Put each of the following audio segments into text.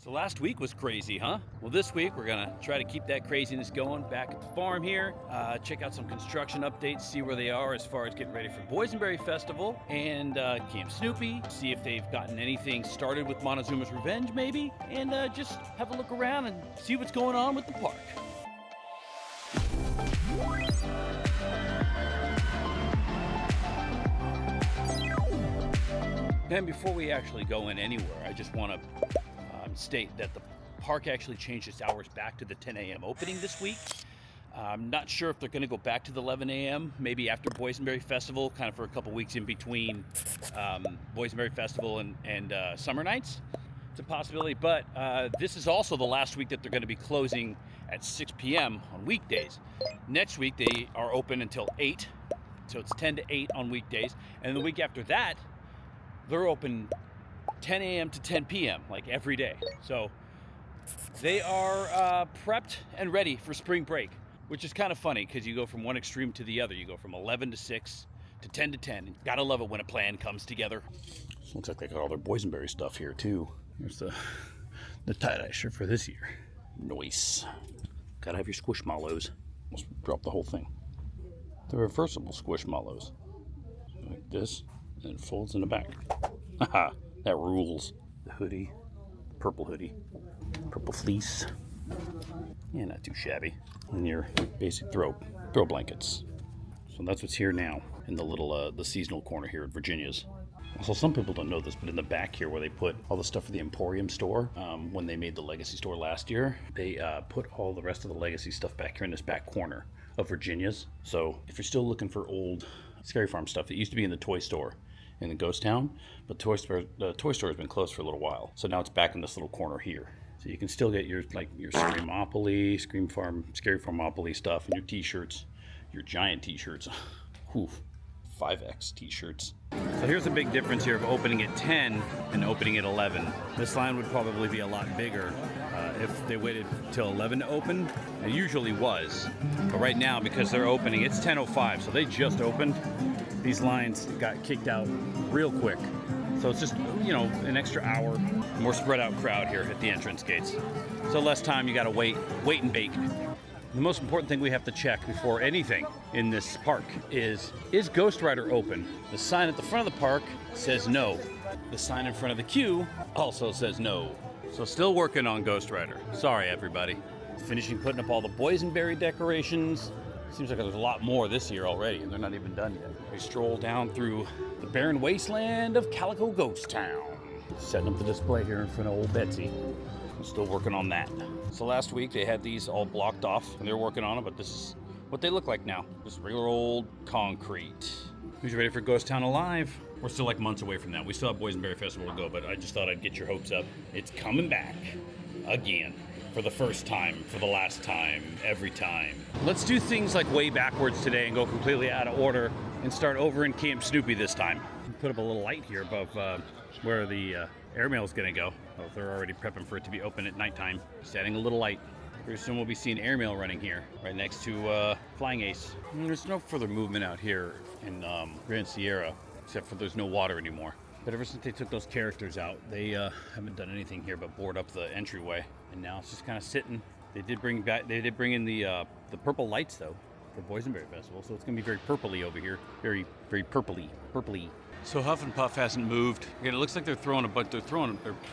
So last week was crazy, huh? Well, this week we're gonna try to keep that craziness going back at the farm here. Check out some construction updates, see where they are as far as getting ready for Boysenberry Festival and Camp Snoopy. See if they've gotten anything started with Montezuma's Revenge, maybe, and just have a look around and see what's going on with the park. And before we actually go in anywhere, I just want to state that the park actually changed its hours back to the 10 a.m. opening this week. I'm not sure if they're going to go back to the 11 a.m. maybe after Boysenberry Festival, kind of for a couple weeks in between Boysenberry Festival and Summer Nights. It's a possibility, but this is also the last week that they're going to be closing at 6 p.m. on weekdays. Next week they are open until 8, so it's 10 to 8 on weekdays, and the week after that they're open 10 a.m. to 10 p.m. like every day. So they are prepped and ready for spring break, which is kind of funny because you go from one extreme to the other. You go from 11 to 6 to 10 to 10. And gotta love it when a plan comes together. So looks like they got all their Boysenberry stuff here too. Here's the tie-dye shirt for this year. Nice. Gotta have your squishmallows. Almost drop the whole thing. The reversible squishmallows. Like this, and it folds in the back. Haha. That rules. The hoodie, the purple hoodie, purple fleece. Yeah, not too shabby. And your basic throw blankets. So that's what's here now in the little, the seasonal corner here at Virginia's. Also, some people don't know this, but in the back here where they put all the stuff for the Emporium store, when they made the Legacy store last year, they put all the rest of the Legacy stuff back here in this back corner of Virginia's. So if you're still looking for old Scary Farm stuff, it used to be in the toy store in the ghost town, but the toy store has been closed for a little while, so now it's back in this little corner here. So you can still get your Screamopoly, Scary Farmopoly stuff, and your t-shirts, your giant t-shirts. Oof, 5X t-shirts. So here's the big difference here of opening at 10 and opening at 11. This line would probably be a lot bigger if they waited till 11 to open. It usually was, but right now because they're opening, it's 10:05, so they just opened. These lines got kicked out real quick. So it's just, an extra hour, more spread out crowd here at the entrance gates. So less time, you gotta wait and bake. The most important thing we have to check before anything in this park is Ghost Rider open? The sign at the front of the park says no. The sign in front of the queue also says no. So still working on Ghost Rider. Sorry, everybody. Finishing putting up all the Boysenberry decorations. Seems like there's a lot more this year already, and they're not even done yet. We stroll down through the barren wasteland of Calico Ghost Town. Setting up the display here in front of old Betsy. I'm still working on that. So last week they had these all blocked off, and they're working on them, but this is what they look like now. Just regular old concrete. Who's ready for Ghost Town Alive? We're still like months away from that. We still have Boysenberry Festival to go, but I just thought I'd get your hopes up. It's coming back again. For the first time, for the last time, every time. Let's do things like way backwards today and go completely out of order and start over in Camp Snoopy this time. Put up a little light here above where the airmail is going to go. Oh, they're already prepping for it to be open at nighttime. Just adding a little light. Pretty soon we'll be seeing airmail running here, right next to Flying Ace. And there's no further movement out here in Grand Sierra, except for there's no water anymore. But ever since they took those characters out, they haven't done anything here but board up the entryway. And now it's just kind of sitting. They did bring in the purple lights though for Boysenberry Festival, so it's gonna be very purpley over here, very purpley. So Huff and Puff hasn't moved. Again, it looks like they're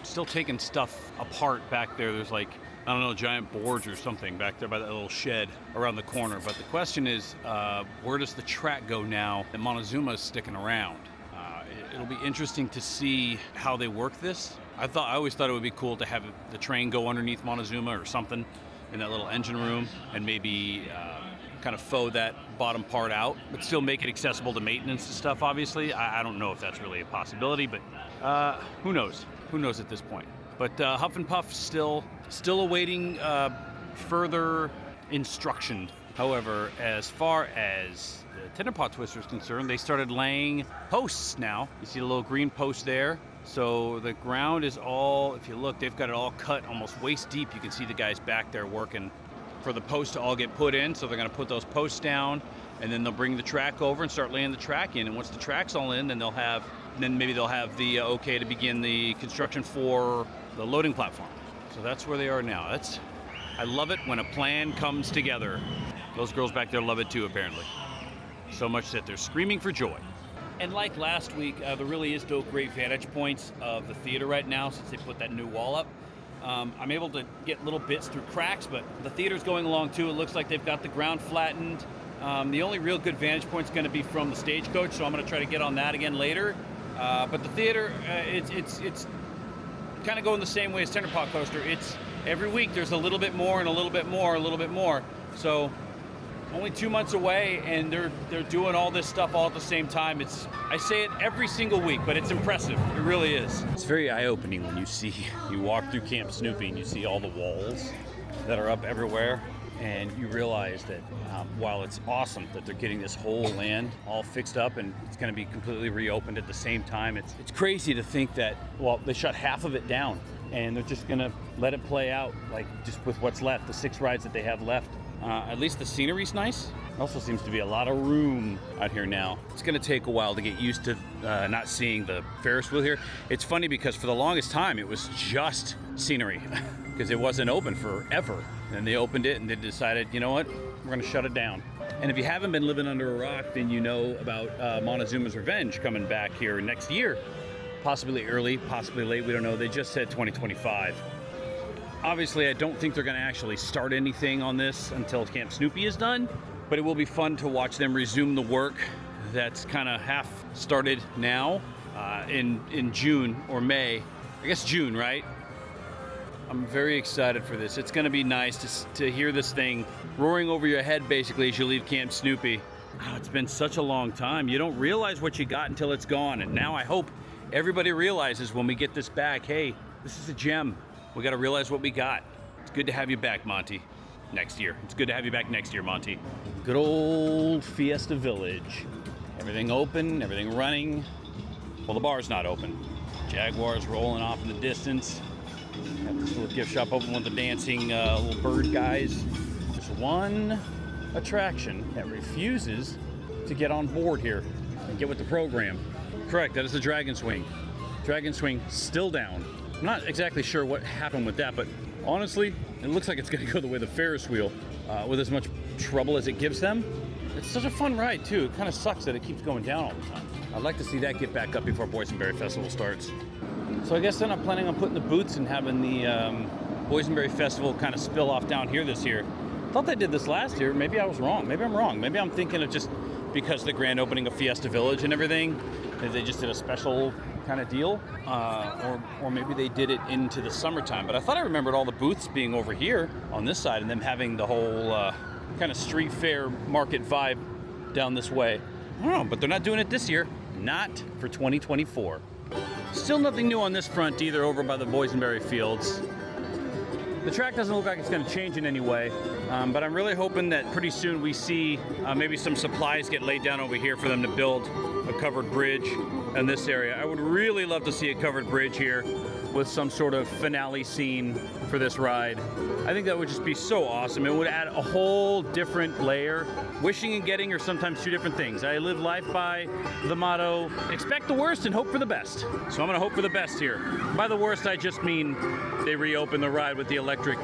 still taking stuff apart back there. There's like, I don't know, giant boards or something back there by that little shed around the corner. But the question is, where does the track go now that Montezuma's sticking around? It'll be interesting to see how they work this. I always thought it would be cool to have the train go underneath Montezuma or something in that little engine room and maybe kind of faux that bottom part out, but still make it accessible to maintenance and stuff, obviously. I don't know if that's really a possibility, but who knows? Who knows at this point? But Huff and Puff still awaiting further instruction. However, as far as the Tender Pot Twister is concerned, they started laying posts now. You see the little green post there. So the ground is all, if you look, they've got it all cut almost waist deep. You can see the guys back there working for the posts to all get put in. So they're going to put those posts down, and then they'll bring the track over and start laying the track in. And once the track's all in, then maybe they'll have the okay to begin the construction for the loading platform. So that's where they are now. I love it when a plan comes together. Those girls back there love it too, apparently. So much that they're screaming for joy. And like last week, there really is no great vantage points of the theater right now since they put that new wall up. I'm able to get little bits through cracks, but the theater's going along too. It looks like they've got the ground flattened. The only real good vantage point is going to be from the stagecoach, so I'm going to try to get on that again later. But the theater, it's kind of going the same way as Center Pot Coaster. It's every week there's a little bit more and a little bit more, a little bit more. So only 2 months away, and they're doing all this stuff all at the same time. I say it every single week, but it's impressive. It really is. It's very eye-opening when you walk through Camp Snoopy and you see all the walls that are up everywhere, and you realize that while it's awesome that they're getting this whole land all fixed up and it's going to be completely reopened at the same time, it's crazy to think that, well, they shut half of it down and they're just going to let it play out, like just with what's left, the 6 rides that they have left. At least the scenery's nice. Also seems to be a lot of room out here now. It's going to take a while to get used to not seeing the Ferris wheel here. It's funny because for the longest time it was just scenery because it wasn't open forever. And they opened it and they decided, you know what, we're going to shut it down. And if you haven't been living under a rock, then you know about Montezuma's Revenge coming back here next year. Possibly early, possibly late, we don't know. They just said 2025. Obviously, I don't think they're going to actually start anything on this until Camp Snoopy is done, but it will be fun to watch them resume the work that's kind of half started now in June or May. I guess June, right? I'm very excited for this. It's going to be nice to hear this thing roaring over your head basically as you leave Camp Snoopy. Oh, it's been such a long time. You don't realize what you got until it's gone, and now I hope everybody realizes when we get this back, hey, this is a gem. We got to realize what we got. It's good to have you back, Monty, next year. It's good to have you back next year, Monty. Good old Fiesta Village. Everything open, everything running. Well, the bar's not open. Jaguars rolling off in the distance. Got this little gift shop open with the dancing little bird guys. There's one attraction that refuses to get on board here and get with the program. Correct, that is the Dragon Swing. Dragon Swing still down. I'm not exactly sure what happened with that, but honestly, it looks like it's going to go the way of the Ferris wheel with as much trouble as it gives them. It's such a fun ride, too. It kind of sucks that it keeps going down all the time. I'd like to see that get back up before Boysenberry Festival starts. So I guess then I'm planning on putting the boots and having the Boysenberry Festival kind of spill off down here this year. I thought they did this last year. Maybe I was wrong. Maybe I'm wrong. Maybe I'm thinking of just because of the grand opening of Fiesta Village and everything, that they just did a special kind of deal, or maybe they did it into the summertime. But I thought I remembered all the booths being over here on this side and them having the whole kind of street fair market vibe down this way. I don't know, but they're not doing it this year. Not for 2024. Still nothing new on this front either over by the Boysenberry Fields. The track doesn't look like it's going to change in any way, but I'm really hoping that pretty soon we see maybe some supplies get laid down over here for them to build a covered bridge in this area. I would really love to see a covered bridge here with some sort of finale scene for this ride. I think that would just be so awesome. It would add a whole different layer. Wishing and getting are sometimes two different things. I live life by the motto, expect the worst and hope for the best. So I'm gonna hope for the best here. By the worst, I just mean they reopen the ride with the electric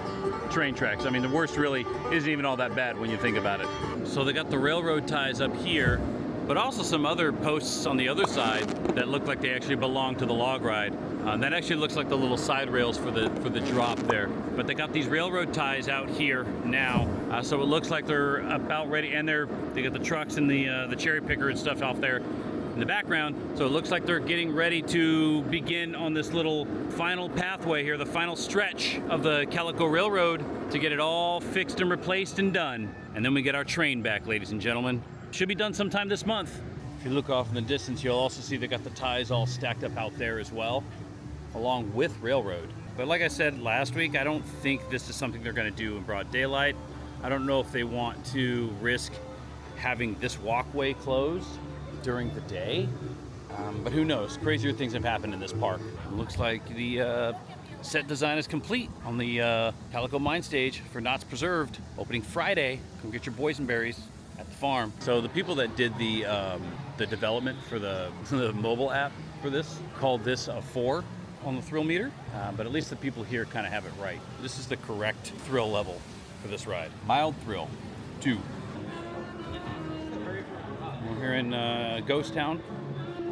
train tracks. I mean, the worst really isn't even all that bad when you think about it. So they got the railroad ties up here, but also some other posts on the other side that look like they actually belong to the log ride. That actually looks like the little side rails for the drop there. But they got these railroad ties out here now, so it looks like they're about ready. And they got the trucks and the cherry picker and stuff off there in the background. So it looks like they're getting ready to begin on this little final pathway here, the final stretch of the Calico Railroad, to get it all fixed and replaced and done. And then we get our train back, ladies and gentlemen. Should be done sometime this month. If you look off in the distance, you'll also see they got the ties all stacked up out there as well, along with railroad. But like I said last week, I don't think this is something they're going to do in broad daylight. I don't know if they want to risk having this walkway closed during the day, but who knows? Crazier things have happened in this park. It looks like the set design is complete on the Calico M Stage for Knott's Preserved, opening Friday. Come get your boysenberries at the farm. So the people that did the development for the mobile app for this called this a 4. on the thrill meter, but at least the people here kind of have it right. This is the correct thrill level for this ride. Mild thrill, 2. We're here in Ghost Town.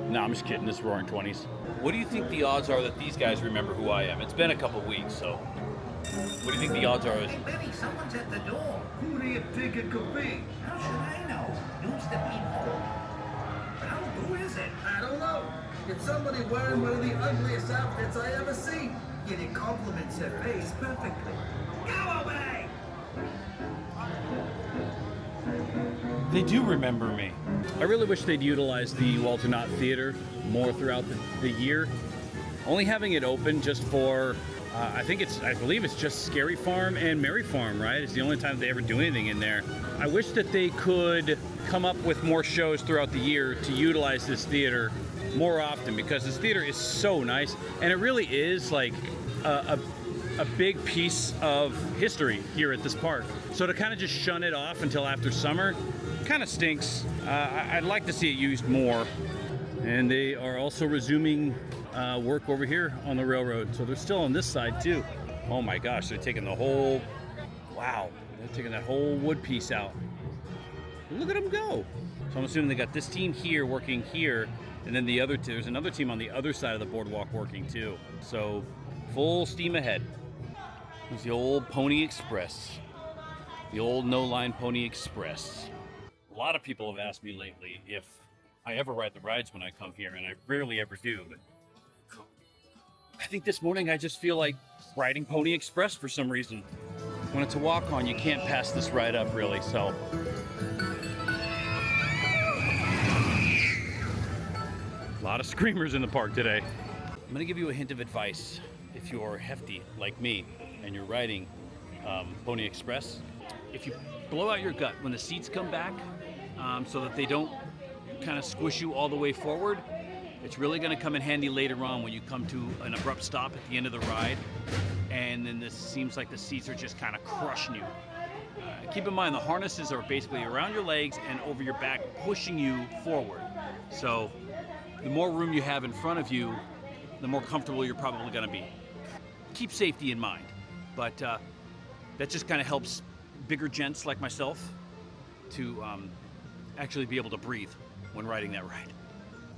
No, I'm just kidding. This is Roaring 20s. What do you think the odds are that these guys remember who I am? It's been a couple weeks, so what do you think the odds are? Hey, Benny, someone's at the door. Who do you think it could be? How should I know? Use the people. How? Who is it? I don't know. It's somebody wearing one of the ugliest outfits I ever seen. Yet it complements her face perfectly. Go away! They do remember me. I really wish they'd utilize the Walter Knott Theater more throughout the year. Only having it open just for, I believe it's just Scary Farm and Merry Farm, right? It's the only time they ever do anything in there. I wish that they could come up with more shows throughout the year to utilize this theater more often, because this theater is so nice, and it really is like a big piece of history here at this park. So to kind of just shun it off until after summer kind of stinks. I'd like to see it used more. And they are also resuming work over here on the railroad. So they're still on this side too. Oh my gosh, they're taking the whole, wow, they're taking that whole wood piece out. Look at them go. So I'm assuming they got this team here working here, and then there's another team on the other side of the boardwalk working too. So full steam ahead. There's the old Pony Express. The old no-line Pony Express. A lot of people have asked me lately if I ever ride the rides when I come here, and I rarely ever do. But I think this morning I just feel like riding Pony Express for some reason. When it's a walk-on, you can't pass this ride up, really, so. A lot of screamers in the park today. I'm gonna give you a hint of advice. If you're hefty like me and you're riding Pony Express, if you blow out your gut when the seats come back, so that they don't kind of squish you all the way forward, it's really going to come in handy later on when you come to an abrupt stop at the end of the ride, and then this seems like the seats are just kind of crushing you. Keep in mind, the harnesses are basically around your legs and over your back, pushing you forward. So the more room you have in front of you, the more comfortable you're probably going to be. Keep safety in mind, but that just kind of helps bigger gents like myself to actually be able to breathe when riding that ride.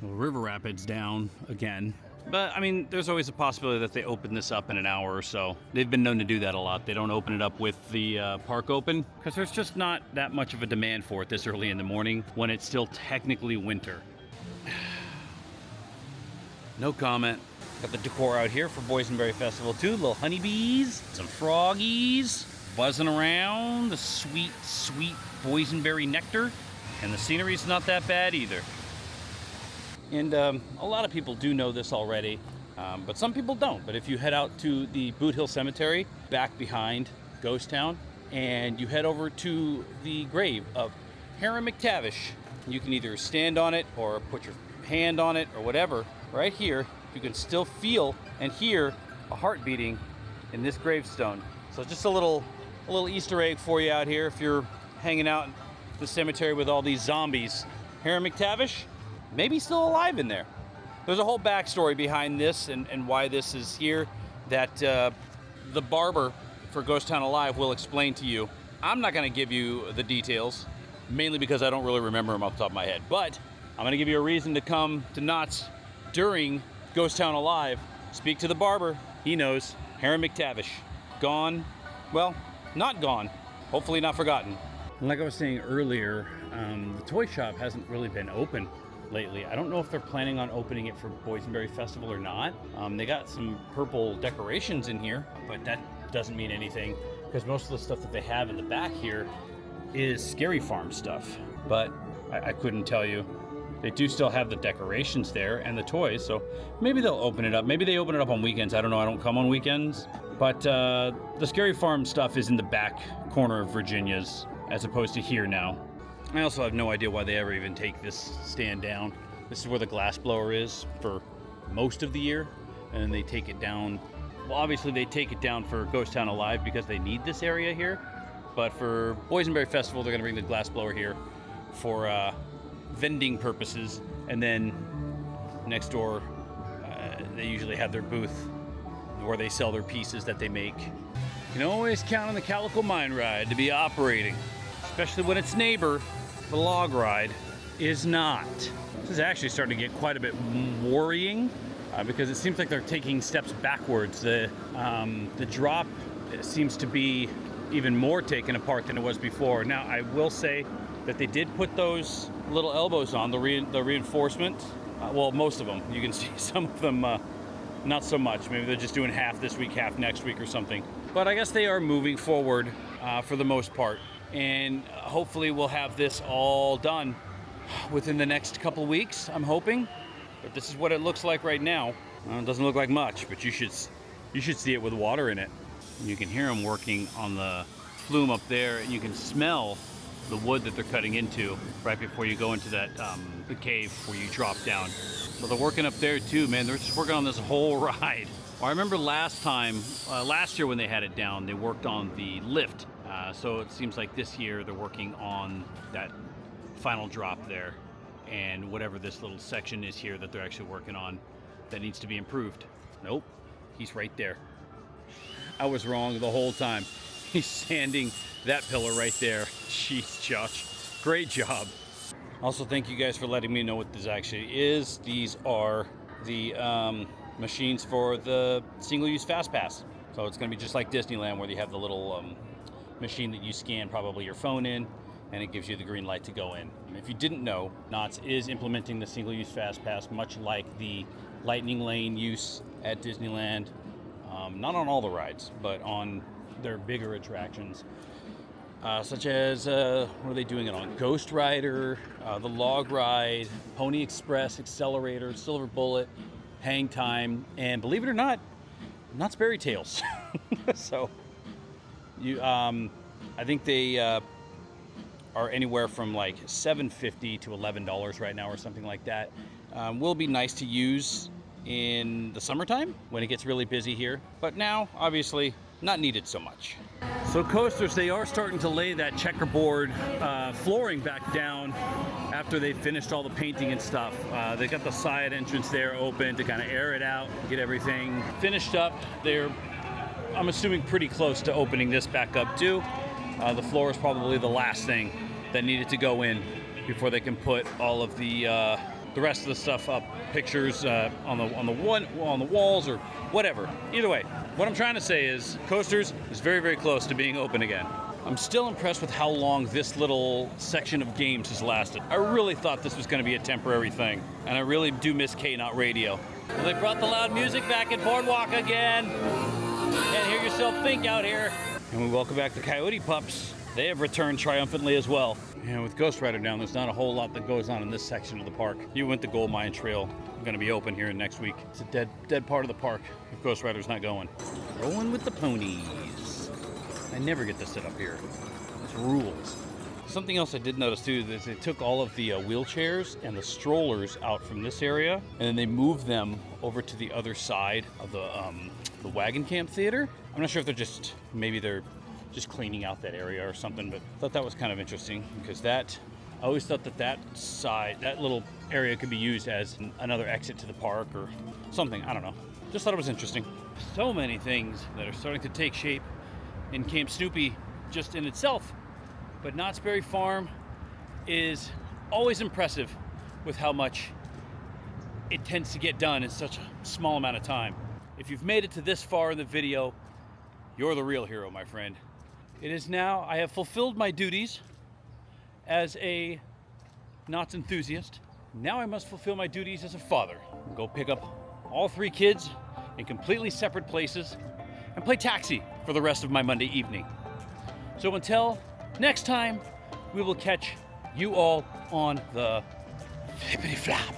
Well, River Rapids down again, but I mean, there's always a possibility that they open this up in an hour or so. They've been known to do that a lot. They don't open it up with the park open because there's just not that much of a demand for it this early in the morning when it's still technically winter. No comment. Got the decor out here for Boysenberry Festival too. Little honeybees, some froggies buzzing around, the sweet, sweet boysenberry nectar, and the scenery's not that bad either. And a lot of people do know this already, but some people don't. But if you head out to the Boot Hill Cemetery, back behind Ghost Town, and you head over to the grave of Hiram McTavish, you can either stand on it or put your hand on it or whatever. Right here, you can still feel and hear a heart beating in this gravestone. So just a little Easter egg for you out here if you're hanging out in the cemetery with all these zombies. Hiram McTavish, maybe still alive in there. There's a whole backstory behind this and why this is here that the barber for Ghost Town Alive will explain to you. I'm not going to give you the details, mainly because I don't really remember them off the top of my head. But I'm going to give you a reason to come to KNOTT during Ghost Town Alive. Speak to the barber. He knows. Hiram McTavish. Gone. Well, not gone. Hopefully not forgotten. Like I was saying earlier, the toy shop hasn't really been open lately. I don't know if they're planning on opening it for Boysenberry Festival or not. They got some purple decorations in here, but that doesn't mean anything because most of the stuff that they have in the back here is Scary Farm stuff. But I couldn't tell you. They do still have the decorations there and the toys, so maybe they'll open it up. Maybe they open it up on weekends. I don't know. I don't come on weekends. But the Scary Farm stuff is in the back corner of Virginia's as opposed to here now. I also have no idea why they ever even take this stand down. This is where the glass blower is for most of the year, and then they take it down. Well, obviously they take it down for Ghost Town Alive because they need this area here. But for Boysenberry Festival, they're going to bring the glass blower here for vending purposes, and then next door They usually have their booth where they sell their pieces that they make. You can always count on the Calico Mine Ride to be operating, especially when its neighbor, the log ride, is not. This is actually starting to get quite a bit worrying because it seems like they're taking steps backwards. The drop seems to be even more taken apart than it was before. Now, I will say that they did put those little elbows on, the reinforcement. Well, most of them. You can see some of them not so much. Maybe they're just doing half this week, half next week or something. But I guess they are moving forward for the most part. And hopefully we'll have this all done within the next couple of weeks, I'm hoping. But this is what it looks like right now. It doesn't look like much, but you should see it with water in it. And you can hear them working on the flume up there, and you can smell the wood that they're cutting into right before you go into that the cave where you drop down. So they're working up there too, man. They're just working on this whole ride. Well, I remember last year when they had it down, they worked on the lift. So it seems like this year they're working on that final drop there, and whatever this little section is here that they're actually working on that needs to be improved. Nope, he's right there. I was wrong the whole time. He's sanding that pillar right there. Jeez, Josh, great job. Also, thank you guys for letting me know what this actually is. These are the machines for the single-use Fastpass. So it's going to be just like Disneyland, where you have the little machine that you scan probably your phone in, and it gives you the green light to go in. And if you didn't know, KNOTT is implementing the single-use Fastpass, much like the Lightning Lane use at Disneyland. Not on all the rides, but on their bigger attractions, such as, what are they doing it on? Ghost Rider, the Log Ride, Pony Express, Accelerator, Silver Bullet, Hang Time, and believe it or not, Knott's Berry Tales. So, I think they are anywhere from like $7.50 to $11 right now or something like that. Will be nice to use in the summertime when it gets really busy here, but now obviously not needed so much. So coasters, they are starting to lay that checkerboard flooring back down after they finished all the painting and stuff. They got the side entrance there open to kind of air it out, get everything finished up. They're, I'm assuming, pretty close to opening this back up too. The floor is probably the last thing that needed to go in before they can put all of the rest of the stuff up, pictures on the walls or whatever. Either way, what I'm trying to say is coasters is very, very close to being open again. I'm still impressed with how long this little section of games has lasted. I really thought this was going to be a temporary thing, and I really do miss KNOTT radio. Well, they brought the loud music back at Boardwalk again. Can't hear yourself think out here. And we welcome back the coyote pups. They have returned triumphantly as well. And with Ghost Rider down, there's not a whole lot that goes on in this section of the park. You went the Gold Mine Trail. Going to be open here next week. It's a dead part of the park if Ghost Rider's not going. Rolling with the ponies. I never get to sit up here. This rules. Something else I did notice too is they took all of the wheelchairs and the strollers out from this area, and then they moved them over to the other side of the Wagon Camp Theater. I'm not sure if they're just cleaning out that area or something, but I thought that was kind of interesting because I always thought that side, that little area could be used as another exit to the park or something. I don't know. Just thought it was interesting. So many things that are starting to take shape in Camp Snoopy just in itself. But Knott's Berry Farm is always impressive with how much it tends to get done in such a small amount of time. If you've made it to this far in the video, you're the real hero, my friend. It is now, I have fulfilled my duties as a Knott's enthusiast. Now I must fulfill my duties as a father. Go pick up all 3 kids in completely separate places and play taxi for the rest of my Monday evening. So until next time, we will catch you all on the flippity flop.